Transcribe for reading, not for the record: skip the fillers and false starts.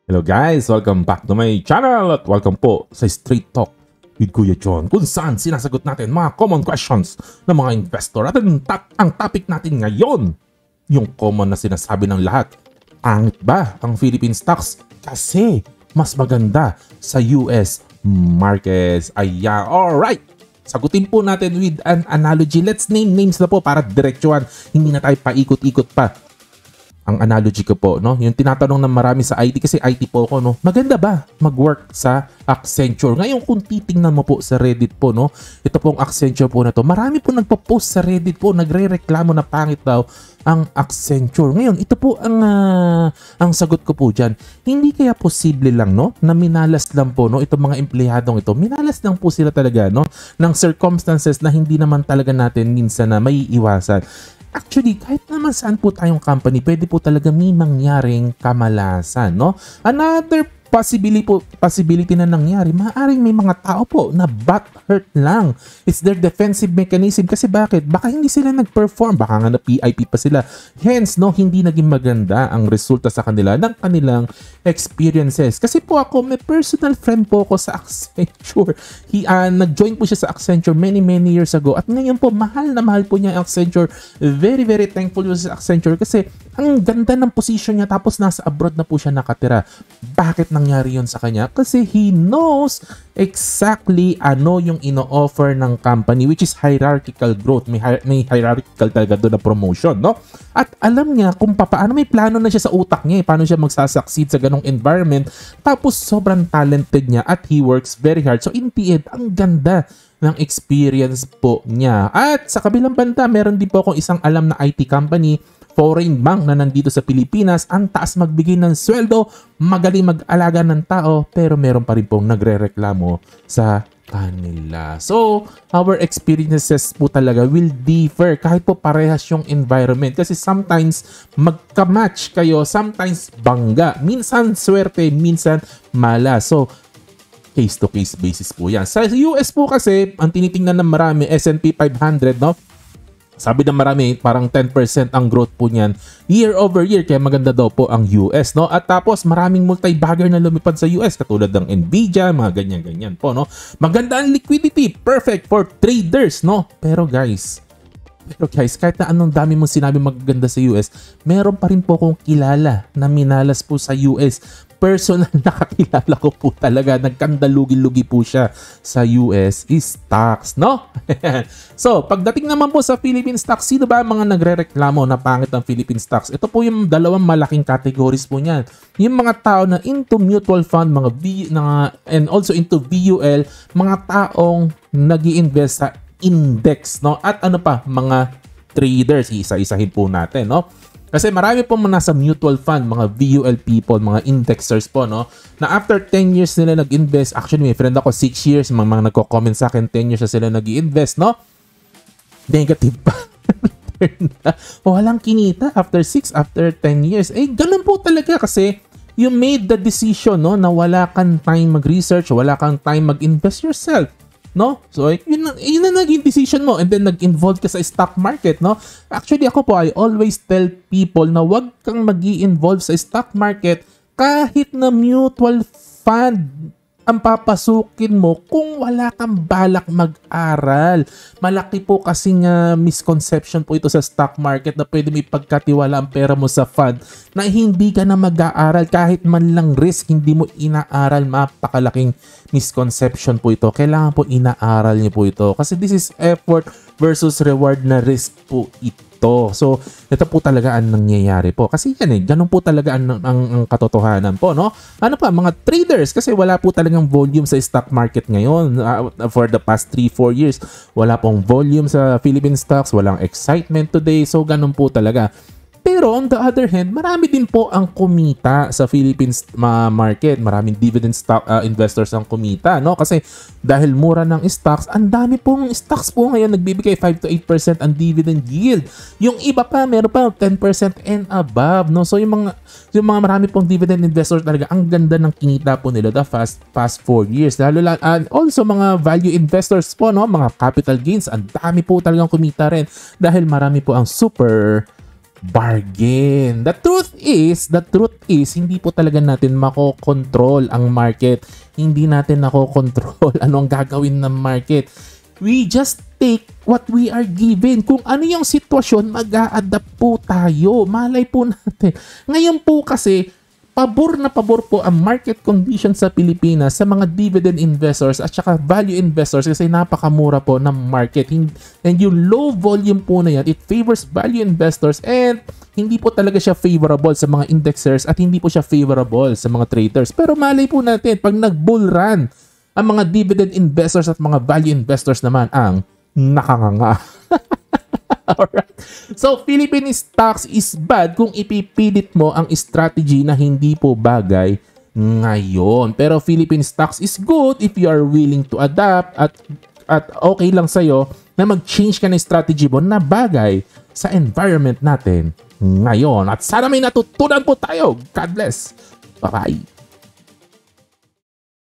Hello guys! Welcome back to my channel at welcome po sa Straight Talk with Kuya John, kung saan sinasagot natin mga common questions ng mga investor. At ang topic natin ngayon, yung common na sinasabi ng lahat, pangit ba ang Philippine stocks kasi mas maganda sa US markets? Ayan, alright! Sagutin po natin with an analogy. Let's name names na po para diretsuhan, hindi na tayo paikot-ikot pa. Ang analogy ko po, no? Yung tinatanong ng marami sa IT, kasi IT po ako, no? Maganda ba mag-work sa Accenture? Ngayon, kung titingnan mo po sa Reddit po, no? Ito pong Accenture po na to. Marami po nagpo-post sa Reddit po, nagre-reklamo na pangit daw ang Accenture. Ngayon, ito po ang sagot ko po dyan. Hindi kaya posible lang, no? Na minalas lang po, no? Itong mga empleyadong ito. Minalas lang po sila talaga, no? Ng circumstances na hindi naman talaga natin minsan na may iwasan. Actually, kahit naman saan po tayong company, pwede po talaga may mangyaring kamalasan, no? Another possibility na nangyari, maaaring may mga tao po na butt hurt lang. It's their defensive mechanism. Kasi bakit? Baka hindi sila nag-perform. Baka nga na PIP pa sila. Hence, no, hindi naging maganda ang resulta sa kanila ng kanilang experiences. Kasi po ako, may personal friend po ako sa Accenture. Nag-join po siya sa Accenture many years ago. At ngayon po, mahal na mahal po niya ang Accenture. Very thankful po sa Accenture kasi ang ganda ng position niya, tapos nasa abroad na po siya nakatira. Bakit nangyari yun sa kanya? Kasi he knows exactly ano yung ino-offer ng company, which is hierarchical growth. May hierarchical talaga doon na promotion, no? At alam niya kung paano, may plano na siya sa utak niya, paano siya magsasucceed sa ganong environment. Tapos sobrang talented niya at he works very hard. So in the end, ang ganda ng experience po niya. At sa kabilang banda, meron din po akong isang alam na IT company, foreign bank na nandito sa Pilipinas. Ang taas magbigay ng sweldo, magaling mag-alaga ng tao, pero meron pa rin pong nagre-reklamo sa kanila. So, our experiences po talaga will differ kahit po parehas yung environment. Kasi sometimes magka-match kayo, sometimes bangga, minsan swerte, minsan malas. So, case-to-case basis po yan. Sa US po kasi, ang tinitingnan ng marami, S&P 500, no? Sabi ng marami, parang 10% ang growth po niyan year over year. Kaya maganda daw po ang US, no? At tapos maraming multi-bagger na lumipad sa US katulad ng Nvidia, mga ganyan-ganyan po, no? Maganda ang liquidity, perfect for traders, no? Pero guys, kahit na anong dami mong sinabi magaganda sa US, meron pa rin po akong kilala na minalas po sa US. Personal nakakilala ko po talaga, nagkandalugi-lugi po siya sa US stocks, no? So, pagdating naman po sa Philippine stocks, sino ba mga nagre-reklamo na pangit ang Philippine stocks? Ito po yung dalawang malaking categories po niyan. Yung mga tao na into mutual fund, and also into VUL, mga taong nag-i-invest sa index, no? At ano pa, mga traders, isa-isahin po natin, no? Kasi marami po nasa mutual fund, mga VUL people, mga indexers po, no? Na after 10 years nila nag-invest, actually may friend ako 6 years, mga nagko-comment sa akin 10 years na sila nag-i-invest, no? Negative pa. Walang kinita after 6, after 10 years. Eh, ganun po talaga kasi you made the decision, no? Na wala kang time mag-research, wala kang time mag-invest yourself. No? So, yun na naging decision mo and then nag-involve ka sa stock market, no? Actually, ako po, I always tell people na wag kang mag-i-involve sa stock market kahit na mutual fund ang papasukin mo kung wala kang balak mag-aral. Malaki po kasi nga misconception po ito sa stock market na pwede may pagkatiwala ang pera mo sa fund na hindi ka na mag-aaral kahit man lang risk, hindi mo inaaral. Mapakalaking misconception po ito. Kailangan po inaaral niyo po ito kasi this is effort versus reward na risk po ito. So, ito po talaga ang nangyayari po. Kasi yan ganun po talaga ang katotohanan po, no? Ano pa, mga traders, kasi wala po talagang volume sa stock market ngayon. For the past 3-4 years, wala pong volume sa Philippine stocks, walang excitement today. So, ganun po talaga. Pero on the other hand, marami din po ang kumita sa Philippines market. Maraming dividend stock investors ang kumita, no? Kasi dahil mura ng stocks, ang dami pong stocks po ngayon nagbibigay 5 to 8% ang dividend yield. Yung iba pa, meron pa 10% and above, no? So yung mga marami pong dividend investors talaga, ang ganda ng kinita po nila the past 4 years. And also mga value investors po, no? Mga capital gains, ang dami po talagang kumita rin dahil marami po ang super bargain. The truth is, hindi po talaga natin makokontrol ang market. Hindi natin nakokontrol ano ang gagawin ng market. We just take what we are given. Kung ano yung sitwasyon, mag-a-adapt po tayo. Malay po natin. Ngayon po kasi, pabor na pabor po ang market conditions sa Pilipinas sa mga dividend investors at saka value investors kasi napakamura po ng market. And yung low volume po na yan, it favors value investors and hindi po talaga siya favorable sa mga indexers at hindi po siya favorable sa mga traders. Pero malay po natin, pag nag-bull run, ang mga dividend investors at mga value investors naman ang nakanganga. Alright. So, Philippine stocks is bad kung ipipilit mo ang strategy na hindi po bagay ngayon. Pero Philippine stocks is good if you are willing to adapt at okay lang sa'yo na mag-change ka ng strategy mo na bagay sa environment natin ngayon. At sana may natutunan po tayo. God bless. Bye-bye.